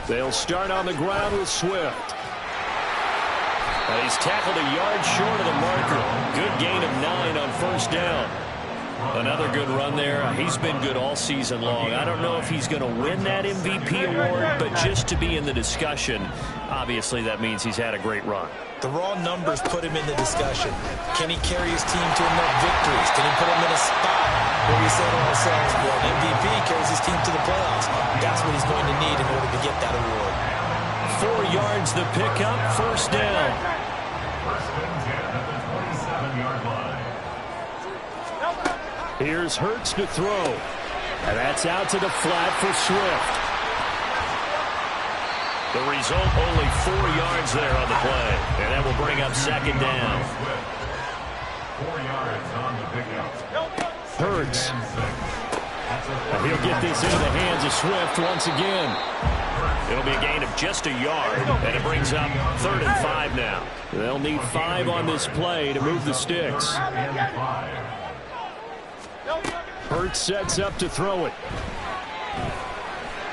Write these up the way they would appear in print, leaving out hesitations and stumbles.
They'll start on the ground with Swift. And he's tackled a yard short of the marker. Good gain of 9 on first down. Another good run there. He's been good all season long. I don't know if he's going to win that MVP award, but just to be in the discussion, obviously that means he's had a great run. The raw numbers put him in the discussion. Can he carry his team to enough victories? Can he put him in a spot where we say to ourselves, well, MVP carries his team to the playoffs. That's what he's going to need in order to get that award. 4 yards the pickup, first down. First and 10 at the 27-yard line. Here's Hurts to throw. And that's out to the flat for Swift. The result, only 4 yards there on the play. And that will bring up second down. 4 yards on the pickup. Hurts. And he'll get this into the hands of Swift once again. It'll be a gain of just a yard, and it brings up 3rd and 5 now. They'll need 5 on this play to move the sticks. Hurts sets up to throw it.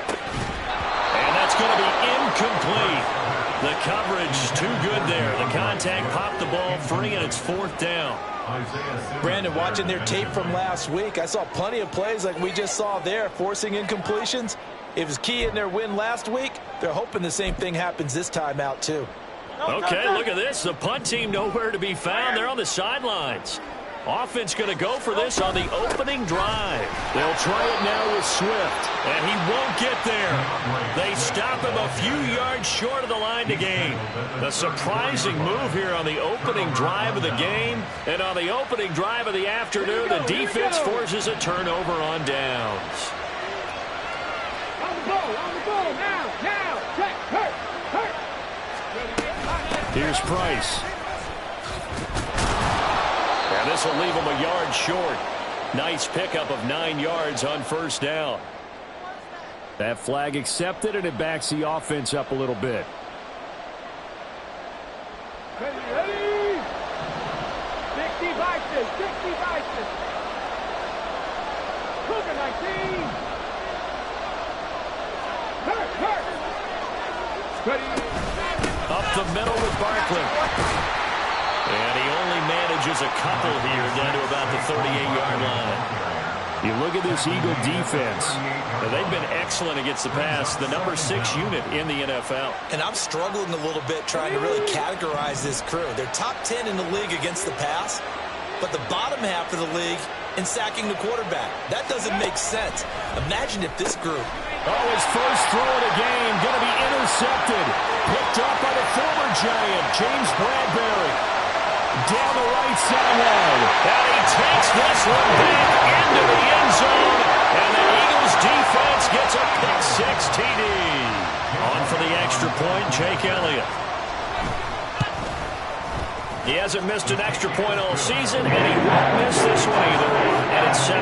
And that's going to be incomplete. The coverage too good there. The contact popped the ball free, and it's 4th down. Brandon, watching their tape from last week, I saw plenty of plays like we just saw there, forcing incompletions. It was key in their win last week. They're hoping the same thing happens this time out, too. Okay, look at this. The punt team nowhere to be found. They're on the sidelines. Offense going to go for this on the opening drive. They'll try it now with Swift, and he won't get there. They stop him a few yards short of the line to gain. A surprising move here on the opening drive of the game, and on the opening drive of the afternoon, the defense forces a turnover on downs. Here's Price. And this will leave him a yard short. Nice pickup of 9 yards on first down. That flag accepted, and it backs the offense up a little bit. Ready. 60 boxes, 60 boxes. Cougar 19. Hurt. Ready. Up the middle with Barkley. And he only manages a couple here down to about the 38-yard line. You look at this Eagle defense. They've been excellent against the pass, the number 6 unit in the NFL. And I'm struggling a little bit trying to really categorize this crew. They're top 10 in the league against the pass, but the bottom half of the league in sacking the quarterback. That doesn't make sense. Imagine if this group... Oh, his first throw of the game going to be intercepted. Picked up by the former Giant, James Bradbury. Down the right sideline. And he takes this one back into the end zone. And the Eagles defense gets a pick-6 TD. On for the extra point, Jake Elliott. He hasn't missed an extra point all season, and he won't miss this one either. And it's 7-0.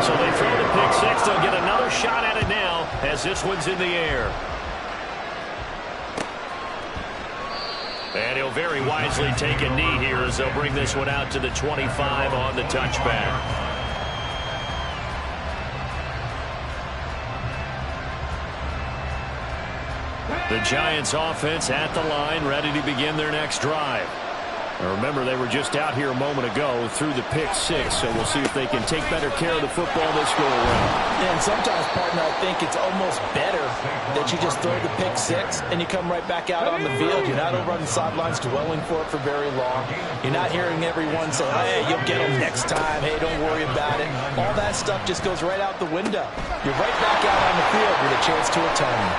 So they throw the pick-6. They'll get another shot at it now as this one's in the air. And he'll very wisely take a knee here as they'll bring this one out to the 25 on the touchback. The Giants offense at the line, ready to begin their next drive. Now remember, they were just out here a moment ago through the pick-6, so we'll see if they can take better care of the football this go around. And sometimes, partner, I think it's almost better that you just throw the pick-6 and you come right back out on the field. You're not over on the sidelines dwelling for it for very long. You're not hearing everyone say, hey, you'll get them next time. Hey, don't worry about it. All that stuff just goes right out the window. You're right back out on the field with a chance to atone.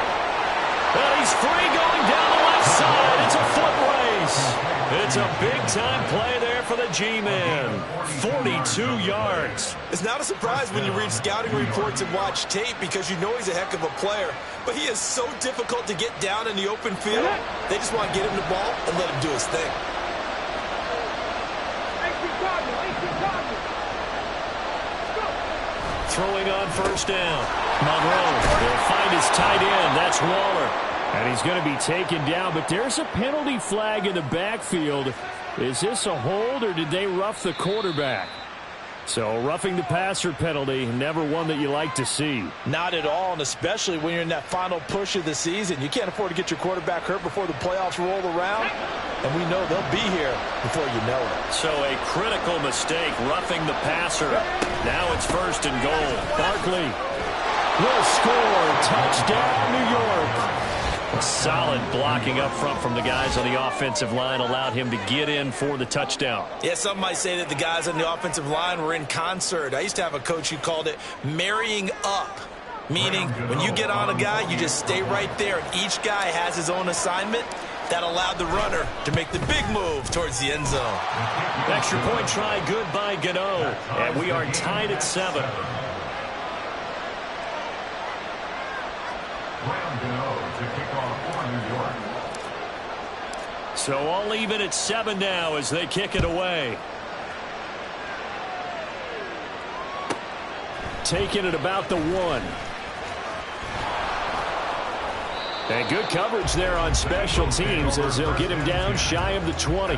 Well, he's free going down the left side. It's a foot race. It's a big-time play there for the G-Man. 42 yards. It's not a surprise when you read scouting reports and watch tape because you know he's a heck of a player. But he is so difficult to get down in the open field. They just want to get him the ball and let him do his thing. Throwing on first down. Monroe will find his tight end. That's Waller. And he's going to be taken down, but there's a penalty flag in the backfield. Is this a hold, or did they rough the quarterback? So roughing the passer penalty, never one that you like to see. Not at all, and especially when you're in that final push of the season. You can't afford to get your quarterback hurt before the playoffs roll around, and we know they'll be here before you know it. So a critical mistake, roughing the passer. Now it's 1st and goal. Barkley will score. Touchdown, New York. Solid blocking up front from the guys on the offensive line allowed him to get in for the touchdown. Yeah, some might say that the guys on the offensive line were in concert. I used to have a coach who called it marrying up, meaning when you get on a guy, you just stay right there, and each guy has his own assignment. That allowed the runner to make the big move towards the end zone. Extra point try good by Gano, and we are tied at 7. So all even at 7 now as they kick it away. Taking it about the 1. And good coverage there on special teams as they'll get him down shy of the 20.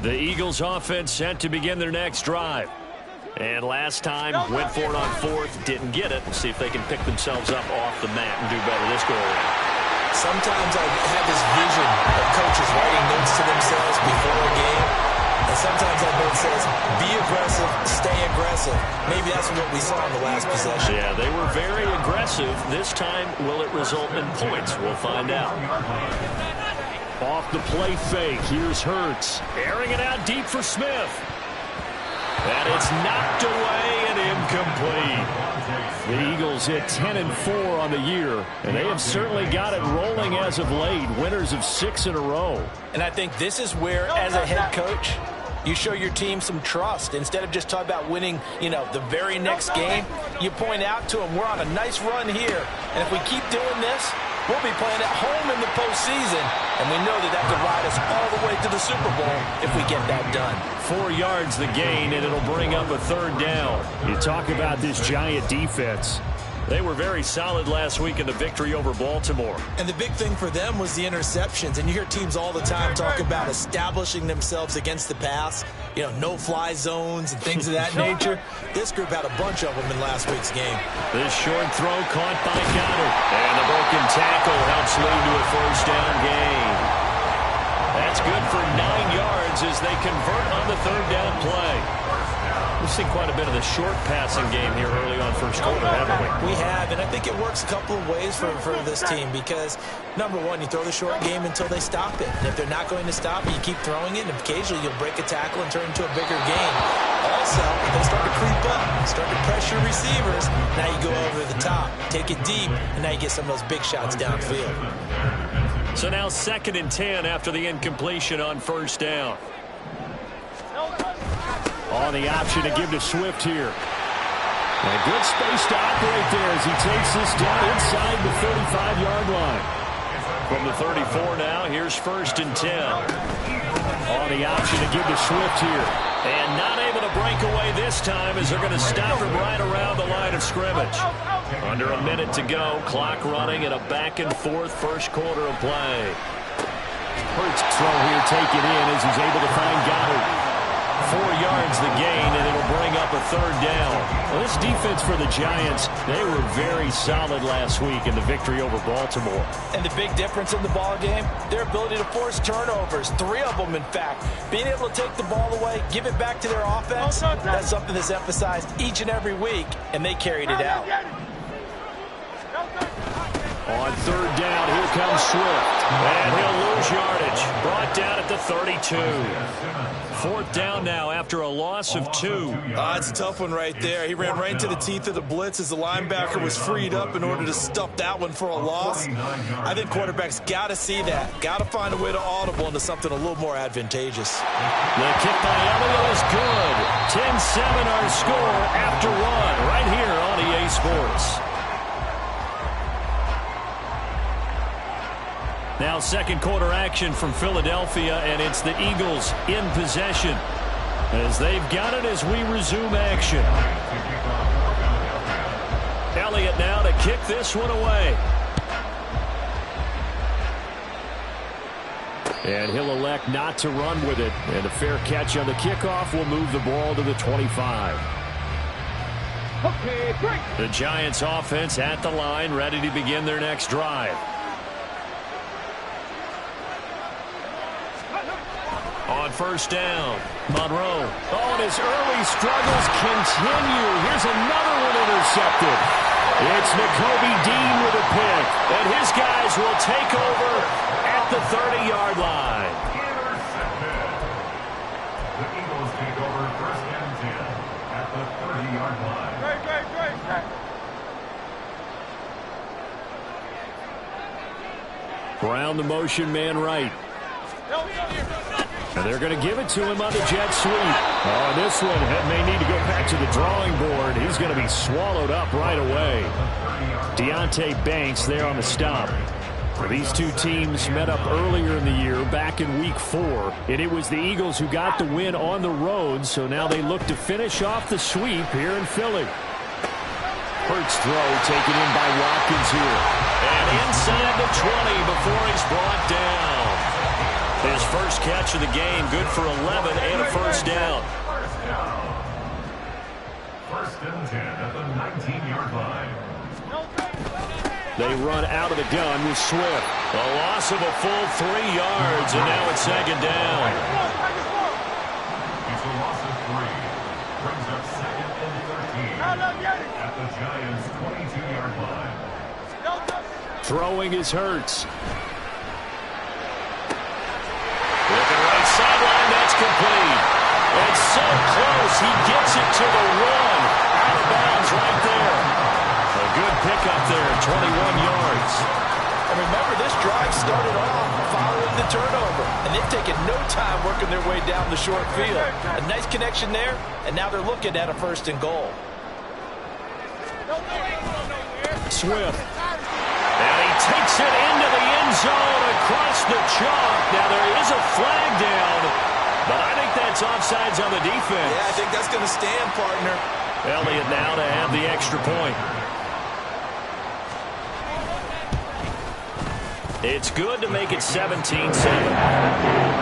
The Eagles offense set to begin their next drive. And last time, went for it on 4th, didn't get it. See if they can pick themselves up off the mat and do better this go around. Sometimes I have this vision of coaches writing notes to themselves before a game. And sometimes that note says, be aggressive, stay aggressive. Maybe that's what we saw in the last possession. Yeah, they were very aggressive. This time, will it result in points? We'll find out. Off the play fake. Here's Hurts. Airing it out deep for Smith. And it's knocked away and incomplete. The Eagles hit 10-4 on the year, and they have certainly got it rolling as of late. Winners of 6 in a row. And I think this is where, as a head coach, you show your team some trust. Instead of just talking about winning, the very next game, you point out to them, we're on a nice run here. And if we keep doing this, we'll be playing at home in the postseason, and we know that could ride us all the way to the Super Bowl if we get that done. 4 yards the gain, and it'll bring up a 3rd down. You talk about this Giant defense. They were very solid last week in the victory over Baltimore. And the big thing for them was the interceptions. And you hear teams all the time talk about establishing themselves against the pass, no-fly zones and things of that nature. This group had a bunch of them in last week's game. This short throw caught by Goddard. And the broken tackle helps lead to a 1st down gain. That's good for 9 yards as they convert on the 3rd down play. We've seen quite a bit of the short passing game here early on first quarter, haven't we? We have, and I think it works a couple of ways for this team because, number one, you throw the short game until they stop it. And if they're not going to stop it, you keep throwing it, and occasionally you'll break a tackle and turn it into a bigger gain. Also, if they start to creep up, start to pressure receivers, now you go over the top, take it deep, and now you get some of those big shots downfield. So now 2nd and 10 after the incompletion on 1st down. On the option to give to Swift here. And good space to operate there as he takes this down inside the 35-yard line. From the 34 now, here's 1st and 10. On the option to give to Swift here. And not able to break away this time as they're going to stop him right around the line of scrimmage. Under a minute to go, clock running and a back-and-forth first quarter of play. Hurts throw here taken in as he's able to find Goddard. 4 yards the gain, and it'll bring up a 3rd down. Well, this defense for the Giants, they were very solid last week in the victory over Baltimore. And the big difference in the ball game, their ability to force turnovers, 3 of them, in fact. Being able to take the ball away, give it back to their offense, that's something that's emphasized each and every week, and they carried it out. On 3rd down, here comes Swift. And he'll lose yardage. Brought down at the 32. 4th down now after a loss of 2. It's a tough one right there. He ran right into the teeth of the blitz as the linebacker was freed up in order to stuff that one for a loss. I think quarterbacks got to see that. Got to find a way to audible into something a little more advantageous. The kick by Elliott is good. 10-7 our score after 1 right here on EA Sports. Now second quarter action from Philadelphia, and it's the Eagles in possession as they've got it as we resume action. Elliott now to kick this one away. And he'll elect not to run with it. And a fair catch on the kickoff will move the ball to the 25. Okay, break. The Giants offense at the line, ready to begin their next drive. On first down, Monroe. Oh, and his early struggles continue. Here's another one intercepted. It's Nakobe Dean with a pick. And his guys will take over at the 30-yard line. Intercepted. The Eagles take over first and 10 at the 30-yard line. Brown the motion man right. And they're going to give it to him on the jet sweep. Oh, this one may need to go back to the drawing board. He's going to be swallowed up right away. Deonte Banks there on the stop. These two teams met up earlier in the year, back in Week 4, and it was the Eagles who got the win on the road, so now they look to finish off the sweep here in Philly. Hurts throw taken in by Watkins here. And inside the 20 before he's brought down. His first catch of the game, good for 11 and a first down. First and 10 at the 19-yard line. They run out of the gun with Swift. A loss of a full 3 yards, and now it's second down. It's a loss of 3. Brings up second and 13 at the Giants' 22-yard line. Throwing is Hurts. Looking right sideline, that's complete. It's so close, he gets it to the 1. Out of bounds right there. A good pickup there, 21 yards. And remember, this drive started off following the turnover, and they've taken no time working their way down the short field. A nice connection there, and now they're looking at a first and goal. Swift. And he takes it into the end zone across the chalk. Now there is a flag down, but I think that's offsides on the defense. Yeah, I think that's going to stand, partner. Elliott now to have the extra point. It's good to make it 17-7.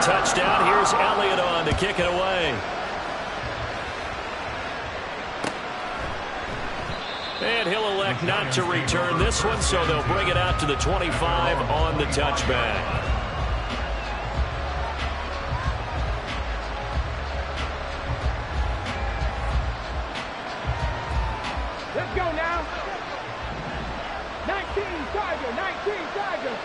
Touchdown. Here's Elliott on to kick it away. And he'll elect not to return this one, so they'll bring it out to the 25 on the touchback. Let's go now. 19 Tiger.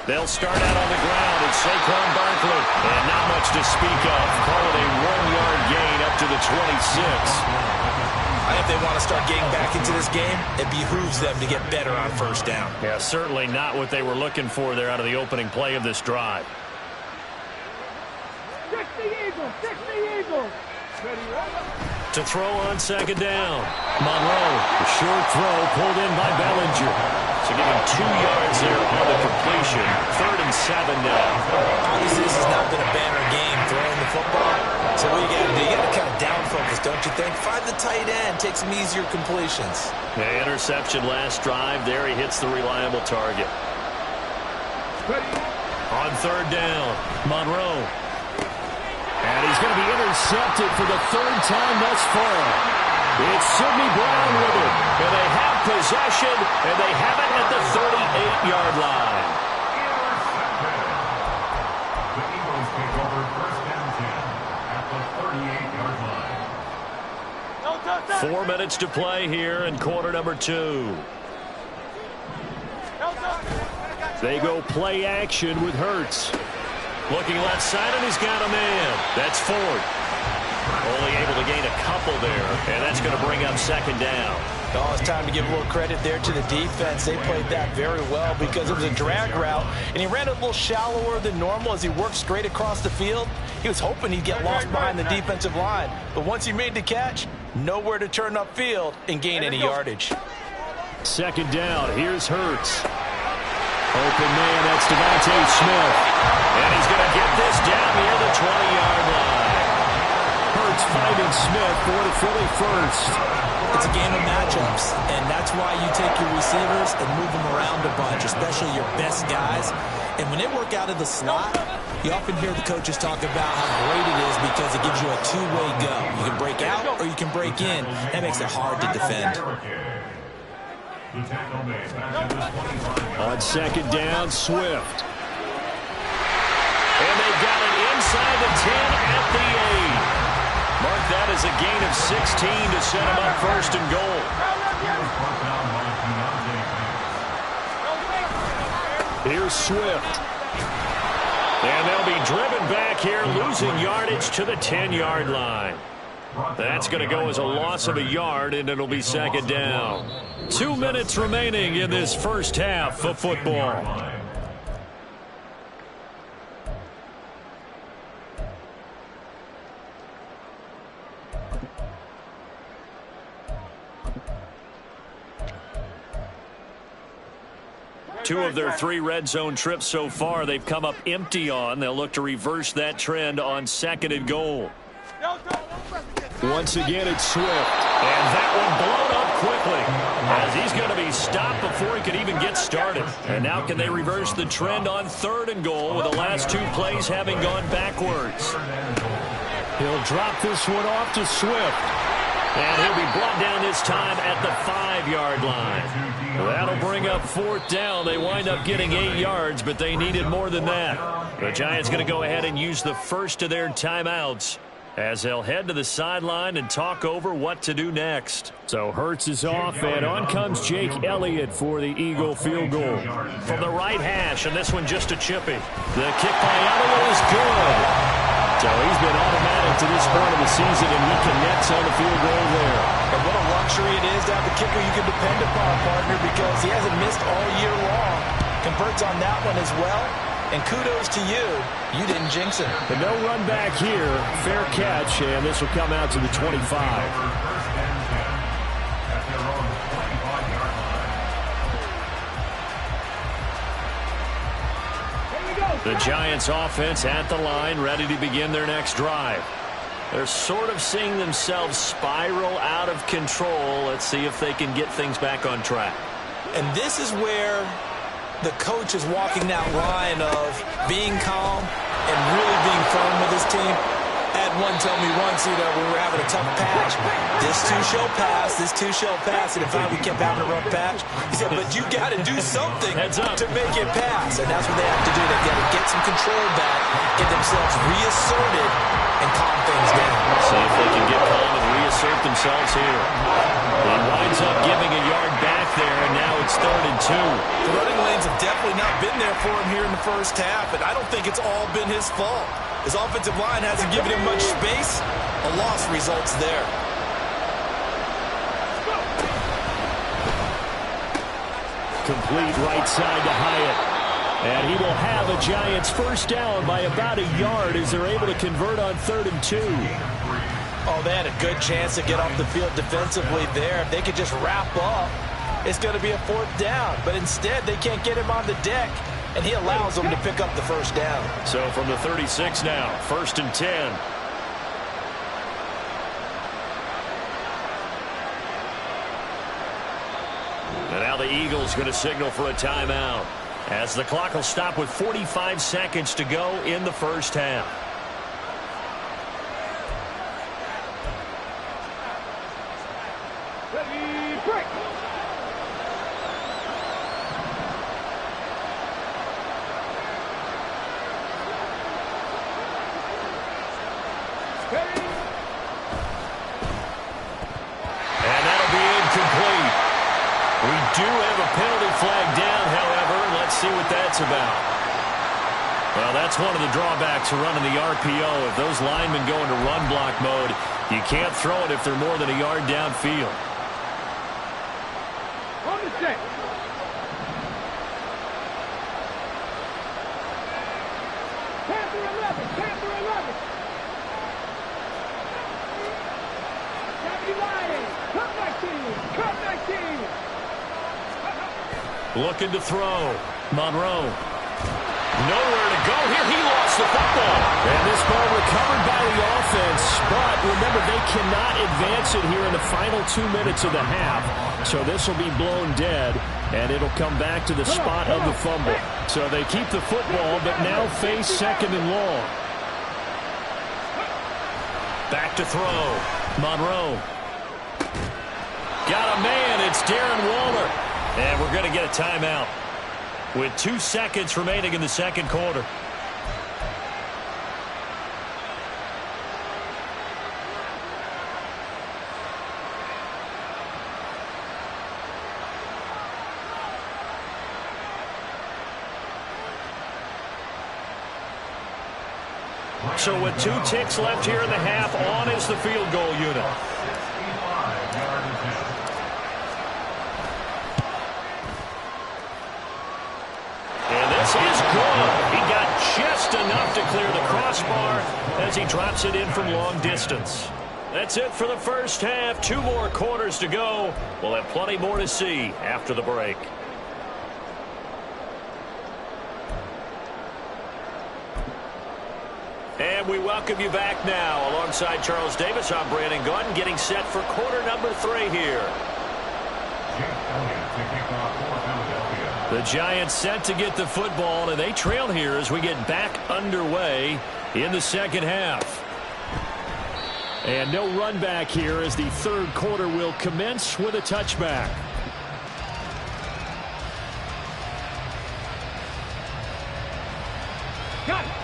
They'll start out on the ground, and Saquon Barkley. And not much to speak of. Call it a 1-yard gain up to the 26. I think they want to start getting back into this game. It behooves them to get better on first down. Yeah, certainly not what they were looking for there out of the opening play of this drive. 60 Eagles. To throw on second down. Monroe, the short throw pulled in by Bellinger. So give him 2 yards there on the completion. 3rd and 7 now. Obviously, this has not been a banner game throwing the football. So what you got to do, you got to kind of down focus, don't you think? Find the tight end, take some easier completions. The interception last drive. There he hits the reliable target. On 3rd down, Monroe. And he's going to be intercepted for the 3rd time thus far. It's Sidney Brown with it. And they have possession, and they have it at the 38-yard line. The Eagles take over first and 10 at the 38-yard line. 4 minutes to play here in quarter number 2. They go play action with Hurts. Looking left side, and he's got a man. That's Ford. Only able to gain a couple there, and that's going to bring up second down. Oh, it's time to give a little credit there to the defense. They played that very well because it was a drag route, and he ran a little shallower than normal as he worked straight across the field. He was hoping he'd get lost behind the defensive line, but once he made the catch, nowhere to turn upfield and gain any yardage. Second down, here's Hurts. Open man, that's Devontae Smith. And he's going to get this down near the 20-yard line. Hurts finding Smith for the Philly first. It's a game of matchups, and that's why you take your receivers and move them around a bunch, especially your best guys. And when they work out of the slot, you often hear the coaches talk about how great it is because it gives you a two-way go. You can break out or you can break in. That makes it hard to defend. On second down, Swift. And they've got it inside the 10 at the 8. Mark that as a gain of 16 to set him up first and goal. Here's Swift. And they'll be driven back here, losing yardage to the 10-yard line. That's going to go as a loss of a yard, and it'll be second down. 2 minutes remaining in this first half of football. Two of their 3 red zone trips so far they've come up empty on. They'll look to reverse that trend on second and goal. Once again, it's Swift. And that one blown up quickly as he's going to be stopped before he could even get started. And now can they reverse the trend on third and goal with the last 2 plays having gone backwards? He'll drop this one off to Swift. And he'll be brought down this time at the 5-yard line. That'll bring up fourth down. They wind up getting 8 yards, but they needed more than that. The Giants going to go ahead and use the first of their timeouts as they'll head to the sideline and talk over what to do next. So Hurts is off, and on comes Jake Elliott for the Eagle field goal. From the right hash, and this one just a chippy. The kick by Elliott is good. So he's been automatic to this point of the season, and he connects on the field goal there. And what a luxury it is to have a kicker you can depend upon, partner, because he hasn't missed all year long. Converts on that one as well. And kudos to you. You didn't jinx him. But no run back here. Fair catch, and this will come out to the 25. The Giants offense at the line, ready to begin their next drive. They're sort of seeing themselves spiral out of control. Let's see if they can get things back on track. And this is where the coach is walking that line of being calm and really being firm with his team. I had one tell me once, when we were having a tough patch, this too shall pass, this too shall pass. And if we kept having a rough patch, he said, but you got to do something to make it pass. And that's what they have to do. They've got to get some control back, get themselves reasserted, and calm things down. See if they can get calm and reassert themselves here. He winds up giving a yard back there, and now it's 3rd and 2. The running lanes have definitely not been there for him here in the first half, and I don't think it's all been his fault. His offensive line hasn't given him much space. A loss results there. Complete right side to Hyatt. And he will have a Giants first down by about a yard as they're able to convert on 3rd and 2. Oh, they had a good chance to get off the field defensively there. If they could just wrap up, it's going to be a 4th down. But instead, they can't get him on the deck, and he allows them to pick up the first down. So from the 36 now, 1st and 10. And now the Eagles going to signal for a timeout, as the clock will stop with 45 seconds to go in the first half. Ready, break. Ready. And that'll be incomplete. We do have a penalty flag down, however. Let's see what that's about. Well, that's one of the drawbacks of running the RPO. If those linemen go into run block mode, you can't throw it if they're more than a yard downfield. On the set. Panther 11. Panther 11. Deputy Lion. Cut 19. Cut 19. Looking to throw. Monroe. Nowhere to go here. He lost the football. And this ball recovered by the offense. But remember, they cannot advance it here in the final 2 minutes of the half. So this will be blown dead, and it'll come back to the spot of the fumble. So they keep the football, but now face second and long. Back to throw. Monroe. Got a man. It's Darren Waller. And we're going to get a timeout with 2 seconds remaining in the second quarter. So with 2 ticks left here in the half, on is the field goal unit. This is good. He got just enough to clear the crossbar as he drops it in from long distance. That's it for the first half. 2 more quarters to go. We'll have plenty more to see after the break. And we welcome you back now. Alongside Charles Davis, I'm Brandon Gaudin, getting set for quarter number 3 here. The Giants set to get the football, and they trail here as we get back underway in the second half. And no run back here as the third quarter will commence with a touchback.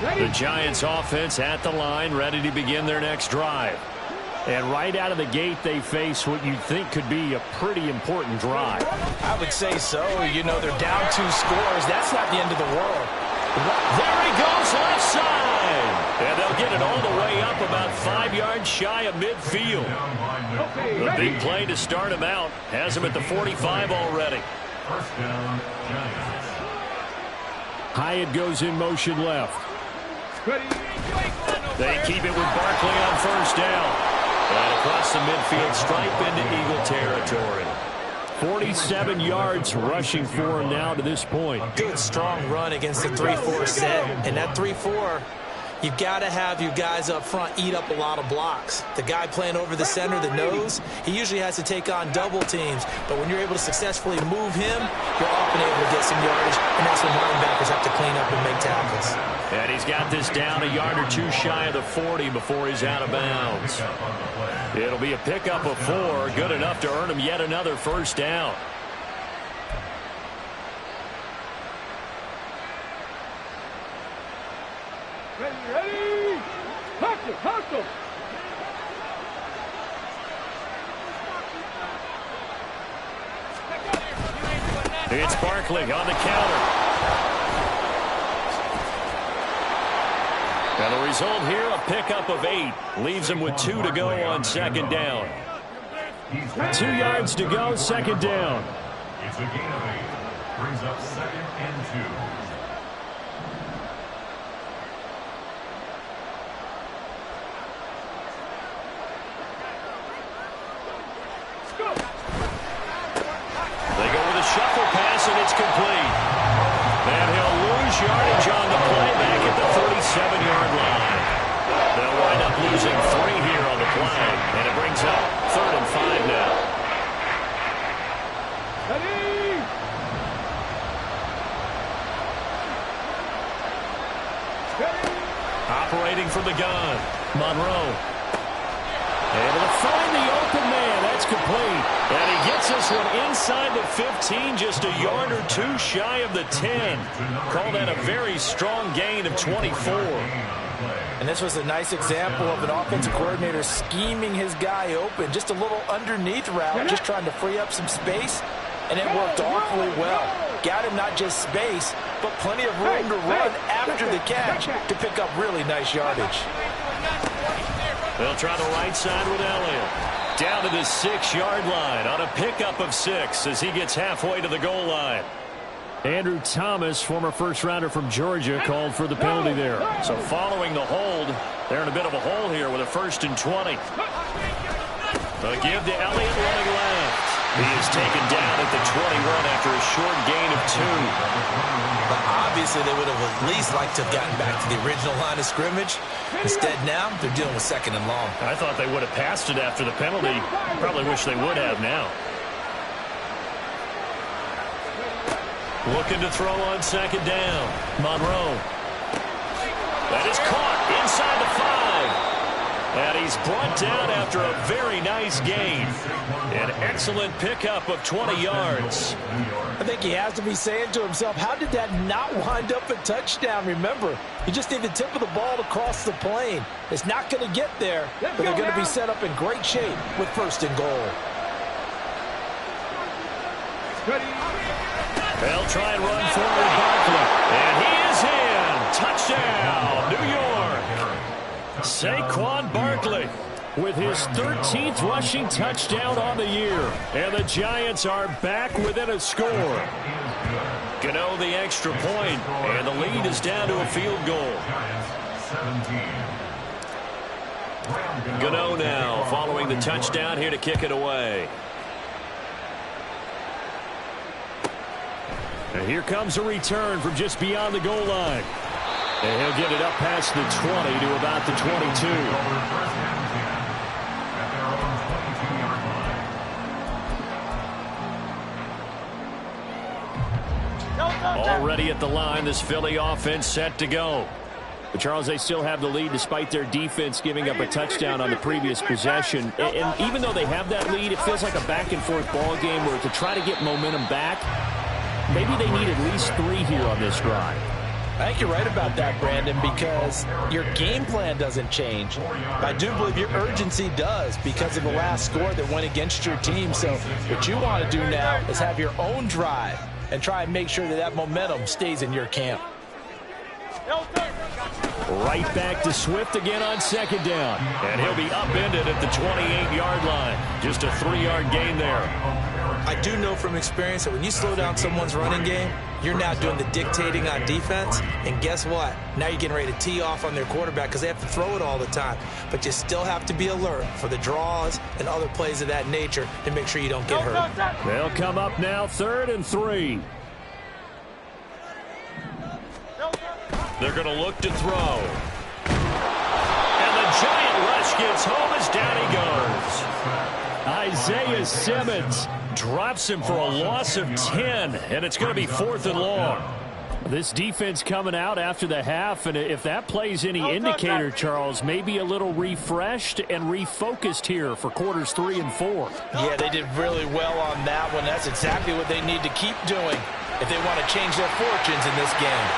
The Giants offense at the line, ready to begin their next drive. And right out of the gate, they face what you'd think could be a pretty important drive. I would say so. You know, they're down 2 scores. That's not the end of the world. There he goes, left side. And they'll get it all the way up about 5 yards shy of midfield. The big play to start him out has him at the 45 already. First down, Giants. Hyatt goes in motion left. They keep it with Barkley on first down. And across the midfield stripe into Eagle territory. 47 yards rushing for him now to this point. Good, strong run against the 3-4 set. And that 3-4, you've got to have your guys up front eat up a lot of blocks. The guy playing over the center, the nose, he usually has to take on double teams. But when you're able to successfully move him, you're often able to get some yardage. And that's when linebackers have to clean up and make tackles. And he's got this down a yard or 2 shy of the 40 before he's out of bounds. It'll be a pickup of 4, good enough to earn him yet another first down. Ready. Hustle, hustle. It's Barkley on the counter. And the result here, a pickup of 8. Leaves him with 2 to go on second down. 2 yards to go, second down. It's a gain of 8. Brings up 2nd and 2. They go with a shuffle pass, and it's complete. And he'll lose yardage on the play back at the 37-yard line. They'll wind up losing 3 here on the play, and it brings up 3rd and 5 now. Ready. Operating from the gun, Monroe. Able to find the open man. That's complete. And he gets this one inside the 15, just a yard or 2 shy of the 10. Call that a very strong gain of 24. And this was a nice example of an offensive coordinator scheming his guy open. Just a little underneath route, just trying to free up some space. And it worked awfully well. Got him not just space, but plenty of room to run after the catch to pick up really nice yardage. They'll try the right side with Elliott. Down to the 6-yard line on a pickup of 6 as he gets halfway to the goal line. Andrew Thomas, former first-rounder from Georgia, called for the penalty there. So following the hold, they're in a bit of a hole here with a 1st and 20. A give to Elliott running left. He is taken down at the 21 after a short gain of 2. But obviously, they would have at least liked to have gotten back to the original line of scrimmage. Instead, now, they're dealing with 2nd and long. I thought they would have passed it after the penalty. Probably wish they would have now. Looking to throw on 2nd down. Monroe. That is caught inside the 5. And he's brought down after a very nice gain. An excellent pickup of 20 yards. I think he has to be saying to himself, how did that not wind up a touchdown? Remember, you just need the tip of the ball to cross the plane. It's not going to get there, but they're going to be set up in great shape with 1st and goal. They'll try and run forward Barkley. And he is in. Touchdown, New York. Saquon Barkley with his 13th rushing touchdown on the year. And the Giants are back within a score. Gano the extra point, and the lead is down to a field goal. Gano now following the touchdown here to kick it away. And here comes a return from just beyond the goal line. And he'll get it up past the 20 to about the 22. Already at the line, this Philly offense set to go. But Charles, they still have the lead despite their defense giving up a touchdown on the previous possession. And even though they have that lead, it feels like a back-and-forth ball game where to try to get momentum back, maybe they need at least 3 here on this drive. I think you're right about that, Brandon, because your game plan doesn't change. I do believe your urgency does because of the last score that went against your team. So what you want to do now is have your own drive and try and make sure that that momentum stays in your camp. Right back to Swift again on 2nd down. And he'll be upended at the 28-yard line. Just a 3-yard gain there. I do know from experience that when you slow down someone's running game, you're now doing the dictating on defense. And guess what? Now you're getting ready to tee off on their quarterback because they have to throw it all the time. But you still have to be alert for the draws and other plays of that nature to make sure you don't get hurt. They'll come up now 3rd and 3. They're going to look to throw. And the giant rush gets home as down he goes. Isaiah Simmons drops him for a loss of 10, and it's going to be 4th and long. This defense coming out after the half, and if that plays any indicator, Charles, maybe a little refreshed and refocused here for quarters 3 and 4. Yeah, they did really well on that one. That's exactly what they need to keep doing if they want to change their fortunes in this game.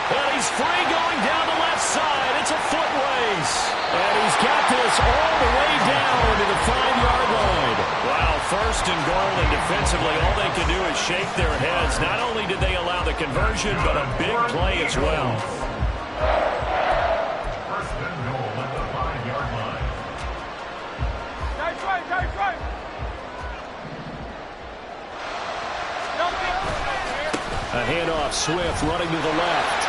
And he's free going down the left side. It's a foot race. And he's got this all the way down to the 5-yard line. Wow, 1st and goal, and defensively all they can do is shake their heads. Not only did they allow the conversion, but a big play as well. 1st and goal at the 5-yard line. Nice right. A handoff, Swift running to the left.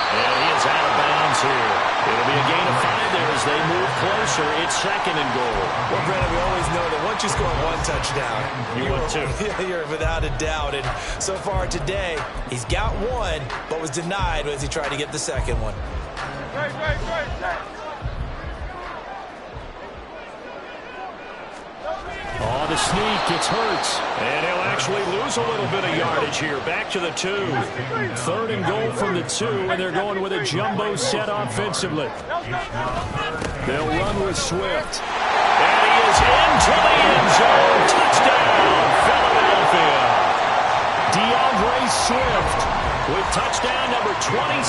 And he is out of bounds here. It'll be a gain of 5 there as they move closer. It's 2nd and goal. Well, Brandon, we always know that once you score 1 touchdown, you're without a doubt. And so far today, he's got 1, but was denied as he tried to get the 2nd one. Right. Oh, the sneak, it's Hurts. And he'll actually lose a little bit of yardage here. Back to the 2. 3rd and goal from the 2, and they're going with a jumbo set offensively. They'll run with Swift. And he is into the end zone. Touchdown, Philadelphia. DeAndre Swift with touchdown number 27.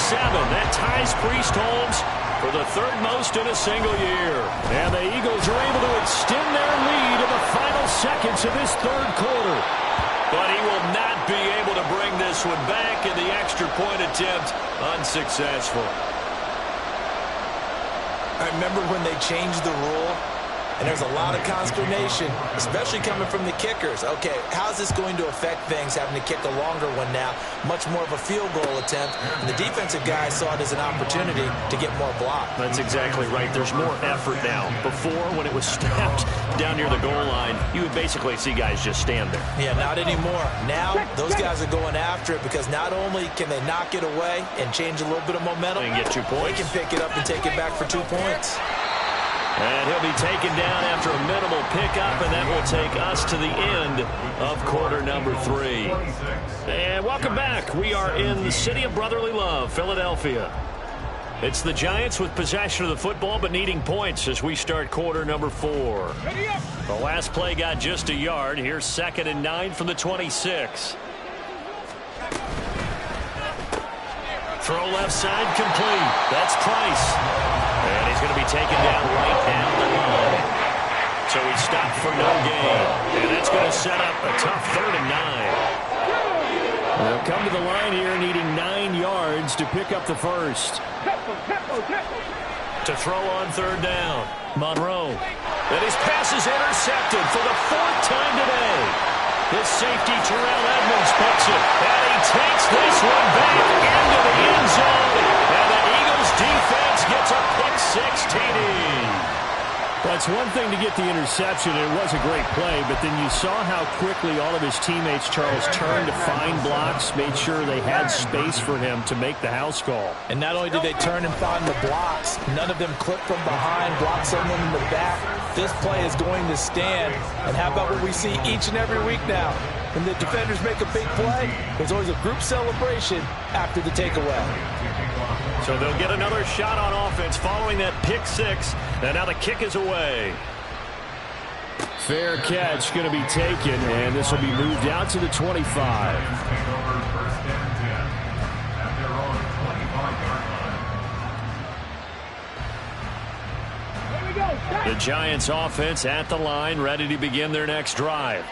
That ties Priest Holmes for the 3rd most in a single year. And the Eagles are able to extend their lead in the final seconds of this 3rd quarter. But he will not be able to bring this one back, and the extra point attempt unsuccessful. I remember when they changed the rule, and there's a lot of consternation, especially coming from the kickers. Okay, how's this going to affect things, having to kick a longer one now? Much more of a field goal attempt. And the defensive guys saw it as an opportunity to get more block. That's exactly right. There's more effort now. Before, when it was snapped down near the goal line, you would basically see guys just stand there. Yeah, not anymore. Now, those guys are going after it because not only can they knock it away and change a little bit of momentum, and get 2 points. They can pick it up and take it back for 2 points. And he'll be taken down after a minimal pickup, and that will take us to the end of quarter number 3. And welcome back. We are in the city of brotherly love, Philadelphia. It's the Giants with possession of the football, but needing points as we start quarter number 4. The last play got just a yard. Here's 2nd and 9 from the 26. Throw left side complete. That's Price. And he's going to be taken down right down the line. So he stopped for no gain. And that's going to set up a tough 3rd and 9. They'll come to the line here needing 9 yards to pick up the first. To throw on 3rd down. Monroe. And his pass is intercepted for the 4th time today. His safety, Terrell Edmonds, picks it. And he takes this one back into the end zone. And the Eagles defense gets a pick-6 TD. That's one thing to get the interception. It was a great play, but then you saw how quickly all of his teammates, Charles, turned to find blocks, made sure they had space for him to make the house call. And not only did they turn and find the blocks, none of them clipped from behind, blocked someone in the back. This play is going to stand. And how about what we see each and every week now? When the defenders make a big play, there's always a group celebration after the takeaway. So they'll get another shot on offense following that pick-6. And now the kick is away. Fair catch going to be taken, and this will be moved out to the 25. The Giants offense at the line, ready to begin their next drive.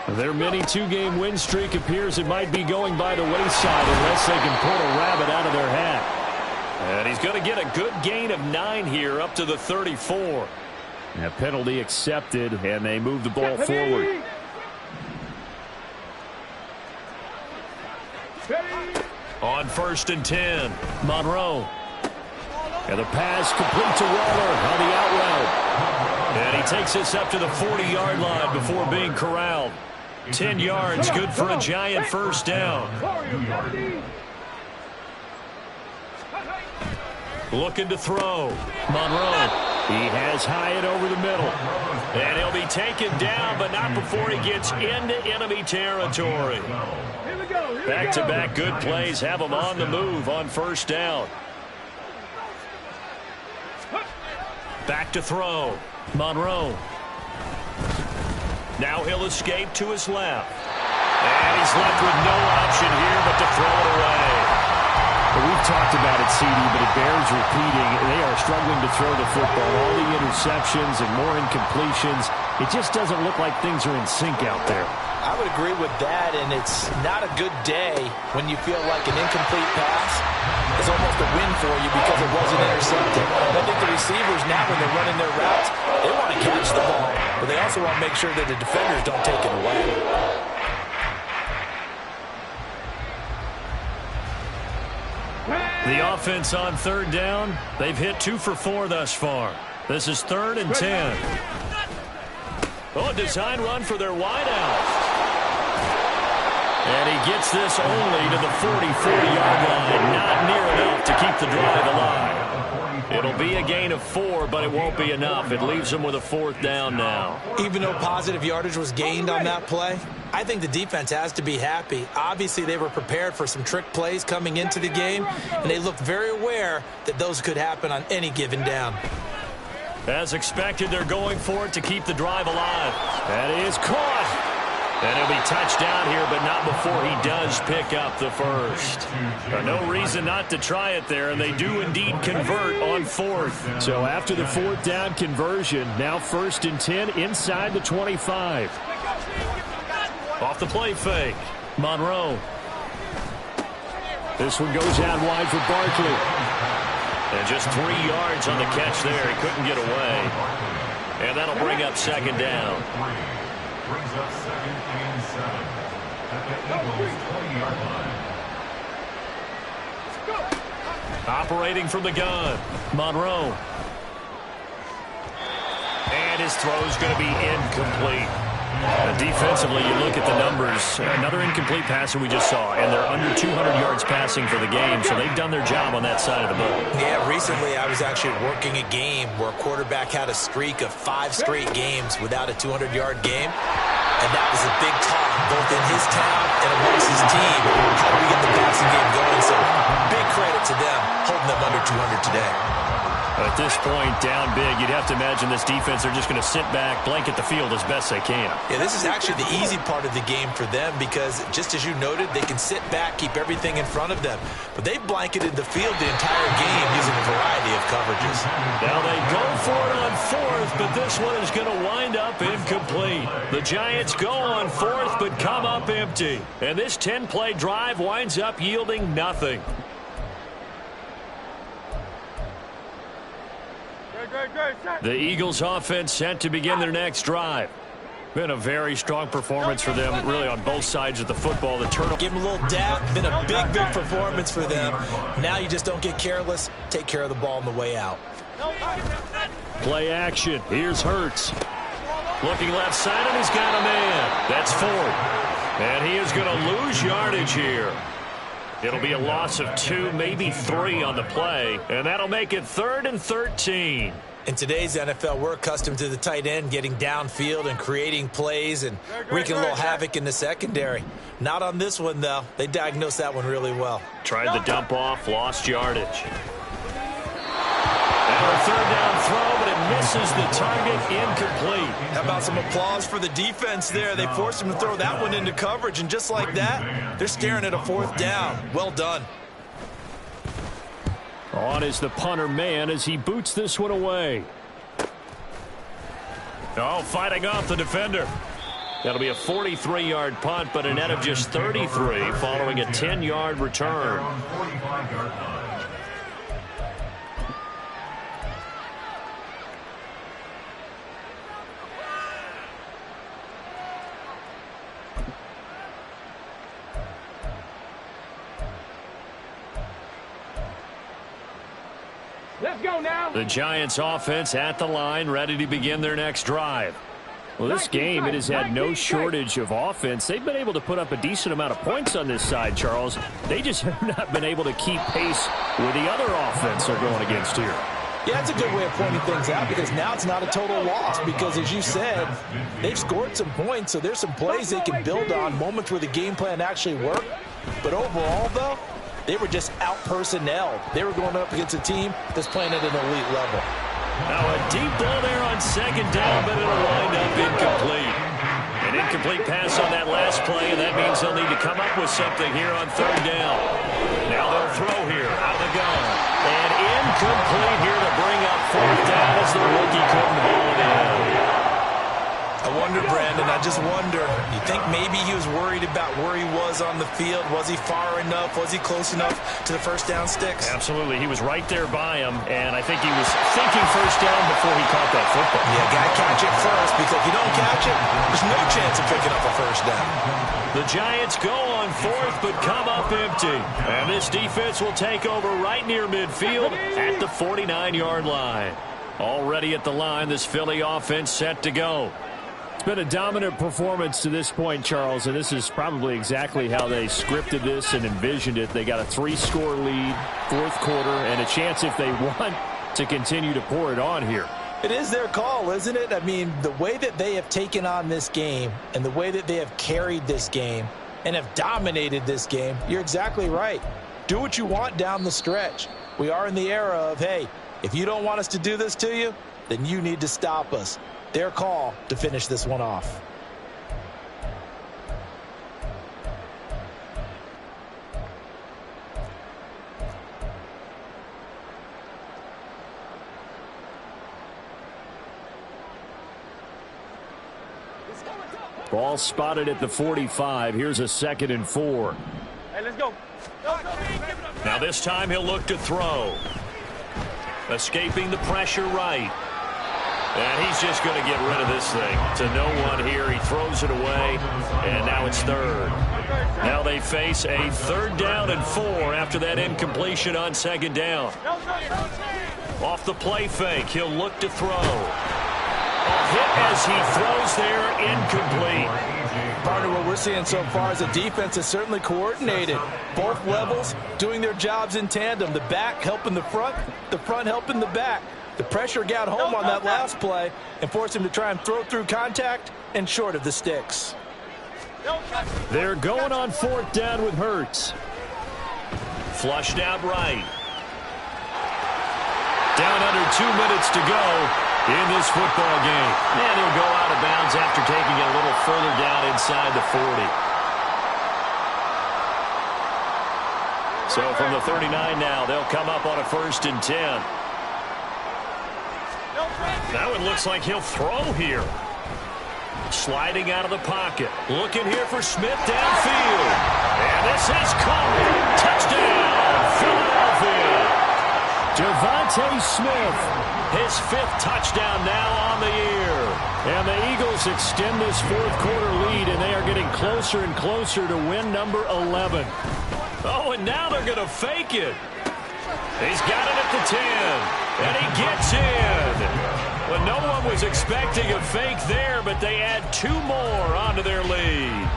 Their mini 2-game win streak appears it might be going by the wayside unless they can pull a rabbit out of their hat. And he's going to get a good gain of 9 here up to the 34. A penalty accepted, and they move the ball forward. On 1st and 10, Monroe. And the pass complete to Waller on the out route. And he takes this up to the 40-yard line before being corralled. 10 yards, good for a Giant first down. Looking to throw. Monroe. He has Hyatt over the middle. And he'll be taken down, but not before he gets into enemy territory. Back-to-back good plays have him on the move on 1st down. Back to throw. Monroe. Now he'll escape to his left. And he's left with no option here but to throw it away. We've talked about it, CD, but it bears repeating. They are struggling to throw the football. All the interceptions and more incompletions. It just doesn't look like things are in sync out there. I would agree with that, and it's not a good day when you feel like an incomplete pass is almost a win for you because it wasn't intercepted. I think the receivers now, when they're running their routes, they want to catch the ball, but they also want to make sure that the defenders don't take it away. The offense on 3rd down, they've hit 2 for 4 thus far. This is 3rd and 10. Oh, a design run for their wideout. And he gets this only to the 40-yard line. Not near enough to keep the drive alive. It'll be a gain of 4, but it won't be enough. It leaves them with a 4th down now. Even though positive yardage was gained on that play, I think the defense has to be happy. Obviously, they were prepared for some trick plays coming into the game, and they looked very aware that those could happen on any given down. As expected, they're going for it to keep the drive alive. That is caught. And he'll be touchdown here, but not before he does pick up the first. No reason not to try it there, and they do indeed convert on 4th. So after the 4th down conversion, now 1st and 10 inside the 25. Off the play fake. Monroe. This one goes out wide for Barkley. And just 3 yards on the catch there. He couldn't get away. And that'll bring up second down. Brings up 2nd and 7 at the Eagles' 20-yard line. Operating from the gun. Monroe. And his throw's going to be incomplete. Defensively, you look at the numbers. Another incomplete passer we just saw, and they're under 200 yards passing for the game, so they've done their job on that side of the ball. Yeah, recently I was actually working a game where a quarterback had a streak of 5 straight games without a 200-yard game, and that was a big talk both in his town and amongst his team. How do we get the passing game going? So big credit to them holding them under 200 today. At this point, down big, you'd have to imagine this defense, they're just going to sit back, blanket the field as best they can. Yeah, this is actually the easy part of the game for them because, just as you noted, they can sit back, keep everything in front of them. But they blanketed the field the entire game using a variety of coverages. Now they go for it on 4th, but this one is going to wind up incomplete. The Giants go on 4th, but come up empty. And this 10-play drive winds up yielding nothing. The Eagles offense set to begin their next drive. Been a very strong performance for them, really on both sides of the football. The turnover. Give them a little dap. Been a big, big performance for them. Now you just don't get careless. Take care of the ball on the way out. Play action. Here's Hurts. Looking left side, and he's got a man. That's Ford. And he is going to lose yardage here. It'll be a loss of 2, maybe 3 on the play, and that'll make it 3rd and 13. In today's NFL, we're accustomed to the tight end getting downfield and creating plays and wreaking a little havoc in the secondary. Not on this one, though. They diagnosed that one really well. Tried the dump off, lost yardage. Now a 3rd down throw, but it misses the target, incomplete. How about some applause for the defense there? They forced him to throw that one into coverage, and just like that, they're staring at a 4th down. Well done. On is the punter man as he boots this one away. Oh, fighting off the defender. That'll be a 43-yard punt, but a net of just 33 following a 10-yard return. 45-yard line. Let's go now. The Giants offense at the line, ready to begin their next drive. Well, this game, it has had no shortage of offense. They've been able to put up a decent amount of points on this side, Charles. They just have not been able to keep pace with the other offense they're going against here. Yeah, that's a good way of pointing things out because now it's not a total loss because, as you said, they've scored some points, so there's some plays they can build on, moments where the game plan actually worked. But overall, though, they were just out-personnel. They were going up against a team that's playing at an elite level. Now a deep ball there on 2nd down, but it'll wind up incomplete. An incomplete pass on that last play, and that means they'll need to come up with something here on 3rd down. Now they'll throw here, out of the gun. And incomplete here to bring up 4th down as the rookie couldn't haul it in. I wonder, Brandon, I just wonder, you think maybe he was worried about where he was on the field? Was he far enough? Was he close enough to the 1st down sticks? Absolutely. He was right there by him, and I think he was thinking 1st down before he caught that football. Yeah, got to catch it first, because if you don't catch it, there's no chance of picking up a 1st down. The Giants go on 4th, but come up empty. And this defense will take over right near midfield at the 49-yard line. Already at the line, this Philly offense set to go. It's been a dominant performance to this point, Charles, and this is probably exactly how they scripted this and envisioned it. They got a 3-score lead, 4th quarter, and a chance if they want to continue to pour it on here. It is their call, isn't it? I mean, the way that they have taken on this game and the way that they have carried this game and have dominated this game, you're exactly right. Do what you want down the stretch. We are in the era of, hey, if you don't want us to do this to you, then you need to stop us. Their call to finish this one off. Ball spotted at the 45. Here's a 2nd and 4. Hey, let's go. Now this time he'll look to throw. Escaping the pressure right. And he's just going to get rid of this thing. To no one here. He throws it away. And now it's 3rd. Now they face a 3rd down and 4 after that incompletion on 2nd down. Off the play fake. He'll look to throw. A hit as he throws there. Incomplete. Partner, what we're seeing so far is the defense is certainly coordinated. Both levels doing their jobs in tandem. The back helping the front helping the back. The pressure got home on that last play and forced him to try and throw through contact and short of the sticks. They're going on 4th down with Hurts. Flushed out right. Down under 2 minutes to go in this football game. And he'll go out of bounds after taking it a little further down inside the 40. So from the 39 now, they'll come up on a 1st and 10. Now it looks like he'll throw here. Sliding out of the pocket. Looking here for Smith downfield. And this is caught. Touchdown, Philadelphia. Devontae Smith. His 5th touchdown now on the year. And the Eagles extend this 4th quarter lead, and they are getting closer and closer to win number 11. Oh, and now they're going to fake it. He's got it at the 10, and he gets in. Well, no one was expecting a fake there, but they add 2 more onto their lead.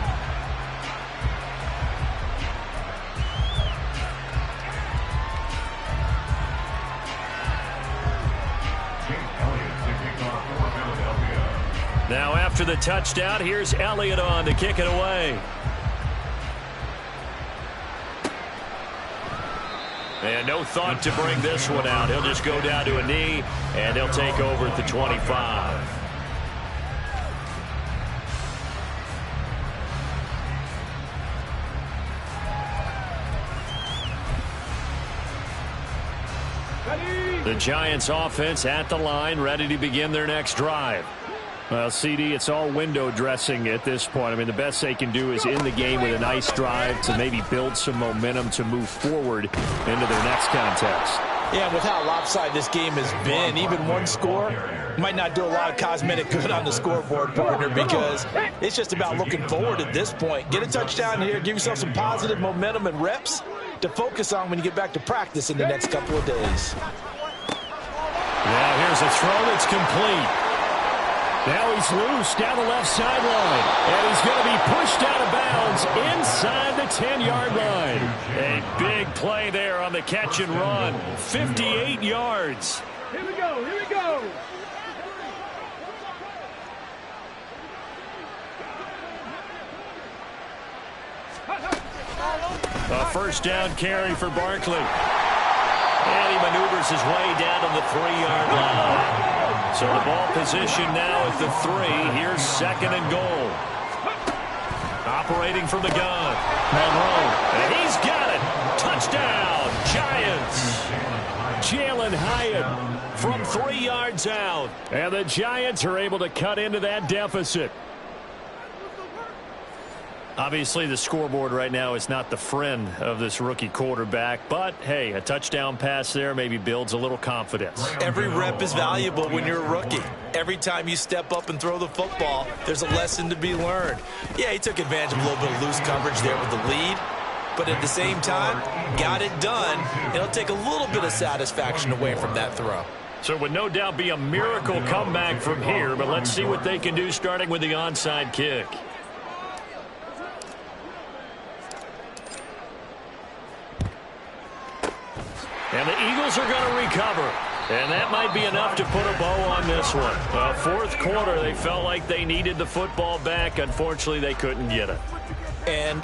Now after the touchdown, here's Elliott on to kick it away. And no thought to bring this one out. He'll just go down to a knee, and he'll take over at the 25. The Giants offense at the line, ready to begin their next drive. Well, CD, it's all window dressing at this point. I mean, the best they can do is in the game with a nice drive to maybe build some momentum to move forward into their next contest. Yeah, with how lopsided this game has been, even one score might not do a lot of cosmetic good on the scoreboard, partner, because it's just about looking forward at this point. Get a touchdown here, give yourself some positive momentum and reps to focus on when you get back to practice in the next couple of days. Now here's a throw that's complete. Now he's loose down the left sideline, and he's going to be pushed out of bounds inside the 10-yard line. A big play there on the catch and run. 58 yards. Here we go, here we go. A 1st down carry for Barkley. And he maneuvers his way down to the 3-yard line. So the ball position now at the 3. Here's 2nd and goal. Operating from the gun. Monroe. And he's got it. Touchdown, Giants. Jalen Hyatt From 3 yards out. And the Giants are able to cut into that deficit. Obviously, the scoreboard right now is not the friend of this rookie quarterback. But, hey, a touchdown pass there maybe builds a little confidence. Every rep is valuable when you're a rookie. Every time you step up and throw the football, there's a lesson to be learned. Yeah, he took advantage of a little bit of loose coverage there with the lead. But at the same time, got it done. It'll take a little bit of satisfaction away from that throw. So it would no doubt be a miracle comeback from here. But let's see what they can do starting with the onside kick. And the Eagles are going to recover. And that might be enough to put a bow on this one. 4th quarter, they felt like they needed the football back. Unfortunately, they couldn't get it. And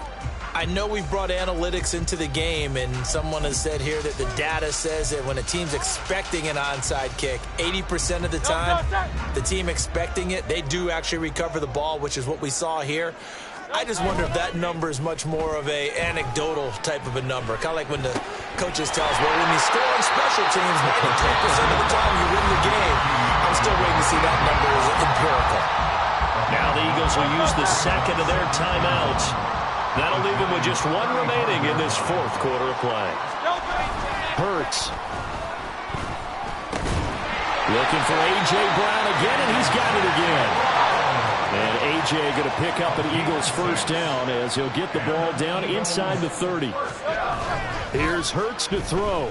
I know we've brought analytics into the game, and someone has said here that the data says that when a team's expecting an onside kick, 80% of the time, the team expecting it, they do actually recover the ball, which is what we saw here. I just wonder if that number is much more of a anecdotal type of a number. Kind of like when the coaches tell us, well, when you score on special teams, 92% of the time you win the game. I'm still waiting to see that number as empirical. Now the Eagles will use the second of their timeouts. That'll leave them with just one remaining in this fourth quarter of play. Hurts. Looking for A.J. Brown again, and he's got it again. And A.J. going to pick up an Eagles first down as he'll get the ball down inside the 30. Here's Hurts to throw.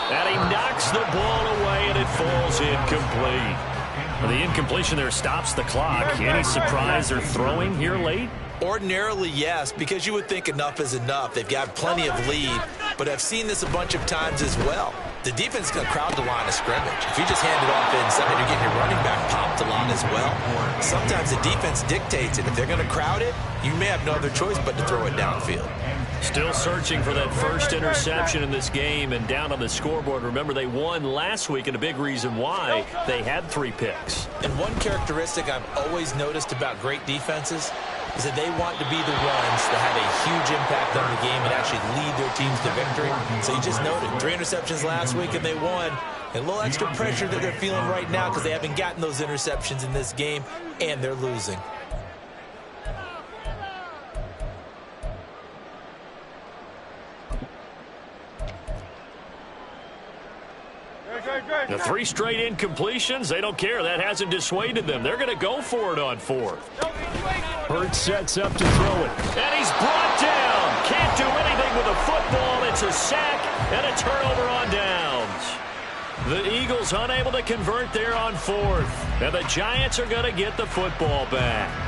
And he knocks the ball away, and it falls incomplete. Well, the incompletion there stops the clock. Any surprise they're throwing here late? Ordinarily, yes, because you would think enough is enough. They've got plenty of lead, but I've seen this a bunch of times as well. The defense is going to crowd the line of scrimmage. If you just hand it off inside, you're getting your running back popped a lot as well. Sometimes the defense dictates it. If they're going to crowd it, you may have no other choice but to throw it downfield. Still searching for that first interception in this game, and down on the scoreboard. Remember, they won last week, and a big reason why they had 3 picks. And one characteristic I've always noticed about great defenses is that they want to be the ones that have a huge impact on the game and actually lead their teams to victory. So you just noted 3 interceptions last week, and they won. And a little extra pressure that they're feeling right now because they haven't gotten those interceptions in this game, and they're losing. The 3 straight incompletions, they don't care. That hasn't dissuaded them. They're going to go for it on 4th. Hurts sets up to throw it. And he's brought down. Can't do anything with a football. It's a sack and a turnover on downs. The Eagles unable to convert there on 4th. And the Giants are going to get the football back.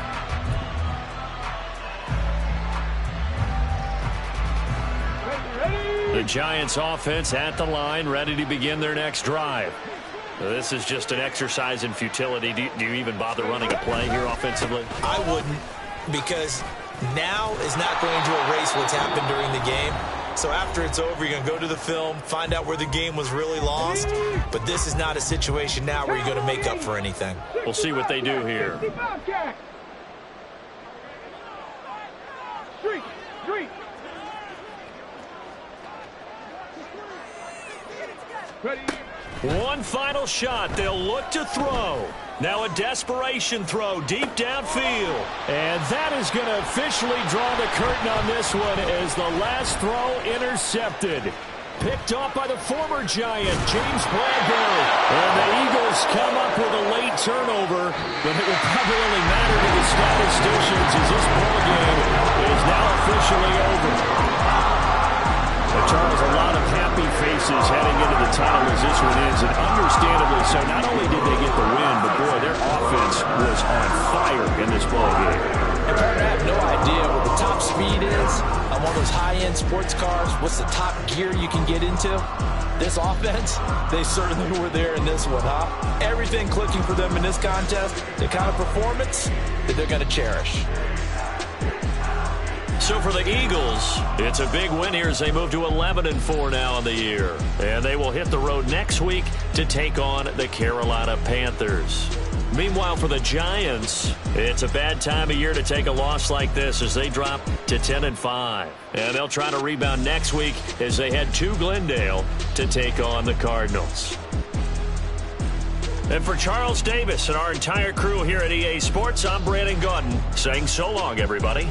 The Giants offense at the line, ready to begin their next drive. This is just an exercise in futility. Do you even bother running a play here offensively? I wouldn't, because now is not going to erase what's happened during the game. So after it's over, you're going to go to the film, find out where the game was really lost. But this is not a situation now where you're going to make up for anything. We'll see what they do here. One final shot. They'll look to throw. Now a desperation throw deep downfield. And that is going to officially draw the curtain on this one as the last throw intercepted. Picked off by the former Giant, James Bradbury. And the Eagles come up with a late turnover, but it will probably only matter to the statisticians as this ballgame is now officially over. Charles, a lot of happy faces heading into the tunnel as this one ends, and understandably so. Not only did they get the win, but boy, their offense was on fire in this ballgame. And partner, I have no idea what the top speed is on one of those high-end sports cars. What's the top gear you can get into? This offense, they certainly were there in this one, huh? Everything clicking for them in this contest, the kind of performance that they're going to cherish. So for the Eagles, it's a big win here as they move to 11-4 now on the year. And they will hit the road next week to take on the Carolina Panthers. Meanwhile, for the Giants, it's a bad time of year to take a loss like this as they drop to 10-5. And they'll try to rebound next week as they head to Glendale to take on the Cardinals. And for Charles Davis and our entire crew here at EA Sports, I'm Brandon Gaudin saying so long, everybody.